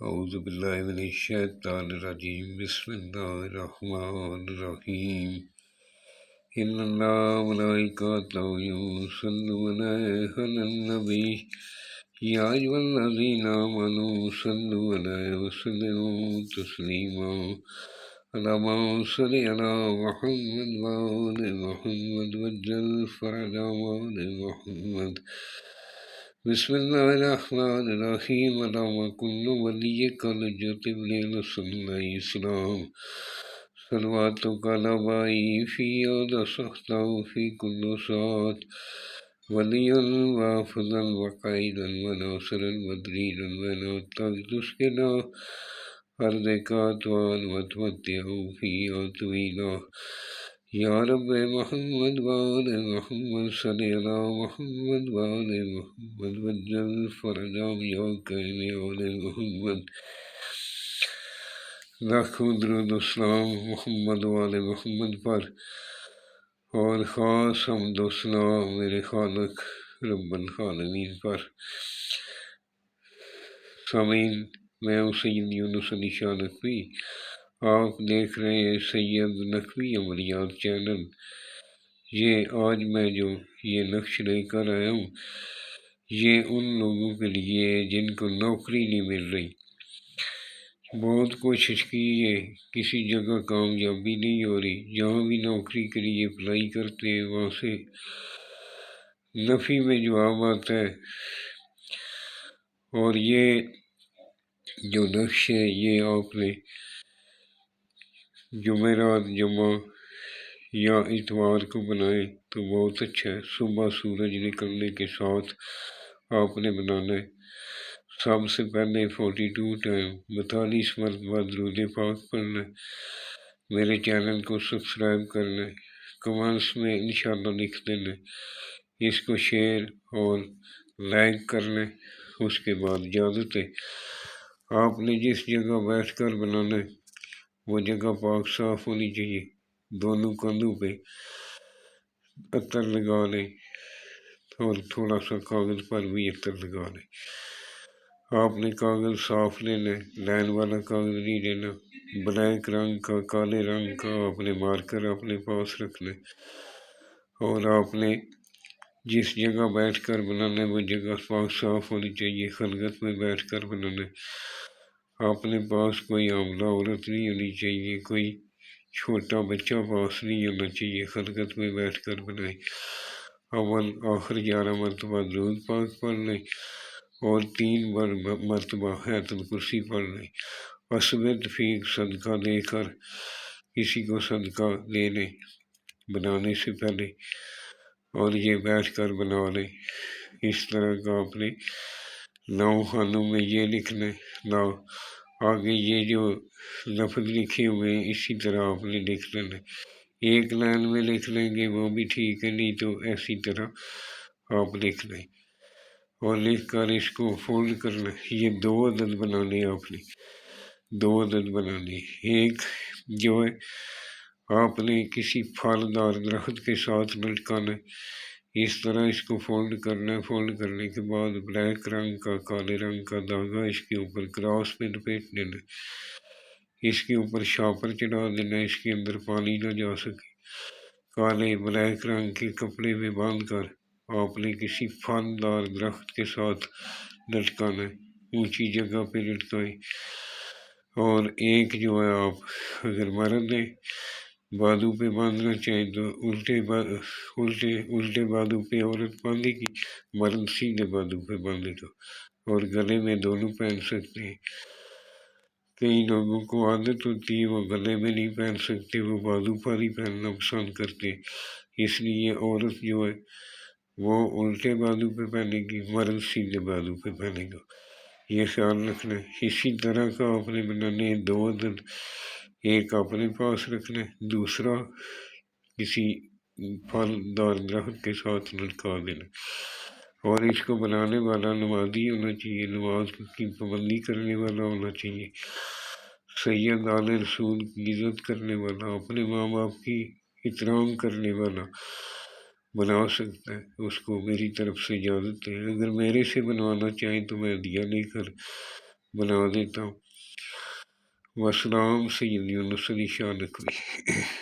أعوذ بالله من الشيطان الرجيم بسم الله الرحمن الرحيم إن الله وملائكته يصلون على النبي يا أيها الذين آمنوا صلوا عليه وسلموا تسليما اللهم صل على محمد وآل محمد وجل فرج آل محمد بسم الله الرحمن الرحيم اللهم كل وليك لجت بليل صلى الله عليه وسلم صلواتك على بائی في يوم صحته في كل ساعة وليا وافضا وقائدا وناصرا ودليلا ولا تسكنا أرضك أطوال وتمتعه فيها طويلا یا رب محمد وآل محمد صلی علی محمد وآل محمد وجل فرجام یا کریم آل محمد لاکھوں درود و سلام محمد وآل محمد پر اور خاص حمد و سلام میرے خالق رب العالمین پر۔ سامعین، میں ہوں سید یونس علی شاہ نقوی، آپ دیکھ رہے ہیں سید نقوی عملیات چینل۔ یہ آج میں جو یہ نقش لے کر آیا ہوں، یہ ان لوگوں کے لیے جن کو نوکری نہیں مل رہی، بہت کوشش کی ہے، کسی جگہ کامیابی نہیں ہو رہی، جہاں بھی نوکری کے لیے اپلائی کرتے ہیں وہاں سے نفی میں جواب آتا ہے۔ اور یہ جو نقش ہے یہ آپ نے جمعرات جمعہ یا اتوار کو بنائے تو بہت اچھا ہے۔ صبح سورج نکلنے کے ساتھ آپ نے بنانا ہے۔ سب سے پہلے 42 ٹائم 42 مرتبہ درود پاک پڑھنا ہے۔ میرے چینل کو سبسکرائب کرنا ہے، کمنٹس میں انشاءاللہ لکھ دینا ہے، اس کو شیئر اور لائک کرنا ہے۔ اس کے بعد اجازت ہے، آپ نے جس جگہ بیٹھ کر بنانا ہے وہ جگہ پاک صاف ہونی چاہیے۔ دونوں کندھوں پہ عطر لگا لیں اور تھوڑا سا کاغذ پر بھی عطر لگا لیں۔ آپ نے کاغذ صاف لینا ہے، لائن والا کاغذ نہیں لینا، بلیک رنگ کا، کالے رنگ کا آپ نے مارکر اپنے پاس رکھنا ہے۔ اور آپ نے جس جگہ بیٹھ کر بنانا ہے وہ جگہ پاک صاف ہونی چاہیے، خلوت میں بیٹھ کر بنانا ہے۔ اپنے پاس کوئی عاملہ عورت نہیں ہونی چاہیے، کوئی چھوٹا بچہ پاس نہیں ہونا چاہیے، خلوت میں بیٹھ کر بنائیں۔ اول آخر 11 مرتبہ درود پاک پڑھ لیں اور 3 مرتبہ آیت الکرسی پڑھ لیں۔ عصبِ تفیق صدقہ دے کر کسی کو صدقہ دے لیں بنانے سے پہلے، اور یہ بیٹھ کر بنا لیں۔ اس طرح کا آپ نے 9 خانوں میں یہ لکھنا ہے۔ آگے یہ جو لفظ لکھے ہوئے ہیں اسی طرح آپ نے لکھ لینا ہے۔ ایک لائن میں لکھ لیں گے وہ بھی ٹھیک ہے، نہیں تو ایسی طرح آپ لکھ لیں اور لکھ کر اس کو فولڈ کرنا ہے۔ یہ 2 عدد بنانے ہیں، آپ نے 2 عدد بنانے ہیں۔ ایک جو ہے آپ نے کسی پھلدار درخت کے ساتھ لٹکانا ہے، اس طرح اس کو فولڈ کرنا ہے۔ فولڈ کرنے کے بعد بلیک رنگ کا، کالے رنگ کا دھاگا اس کے اوپر کراس پہ لپیٹ دینا ہے، اس کے اوپر شاپر چڑھا دینا ہے، اس کے اندر پانی نہ جا سکے۔ کالے بلیک رنگ کے کپڑے میں باندھ کر آپ نے کسی پھلدار درخت کے ساتھ لٹکانا ہے، اونچی جگہ پہ لٹکائیں۔ اور ایک جو ہے آپ اگر مرد ہیں بازو پہ باندھنا چاہیں تو الٹے بازو پہ عورت باندھے گی، مرد سیدھے بازو پہ باندھے گا، اور گلے میں دونوں پہن سکتے ہیں۔ کئی لوگوں کو عادت ہوتی ہے وہ گلے میں نہیں پہن سکتے، وہ بازو پر ہی پہننا پسند کرتے ہیں، اس لیے عورت جو ہے وہ الٹے بازو پہ پہنے گی، مرد سیدھے بازو پہ پہنے گا، یہ خیال رکھنا ہے۔ اسی طرح کا آپ نے بنانے 2 عدد، ایک اپنے پاس رکھنا ہے، دوسرا کسی پھلدار درخت کے ساتھ لٹکا دینا۔ اور اس کو بنانے والا نمازی ہونا چاہیے، نماز کی پابندی کرنے والا ہونا چاہیے، سید آل رسول کی عزت کرنے والا، اپنے ماں باپ کی احترام کرنے والا بنا سکتا ہے۔ اس کو میری طرف سے اجازت ہے، اگر میرے سے بنوانا چاہیں تو میں ہدیہ لے کر بنا دیتا ہوں۔ وسلام سید یونس علی شاہ نقوی۔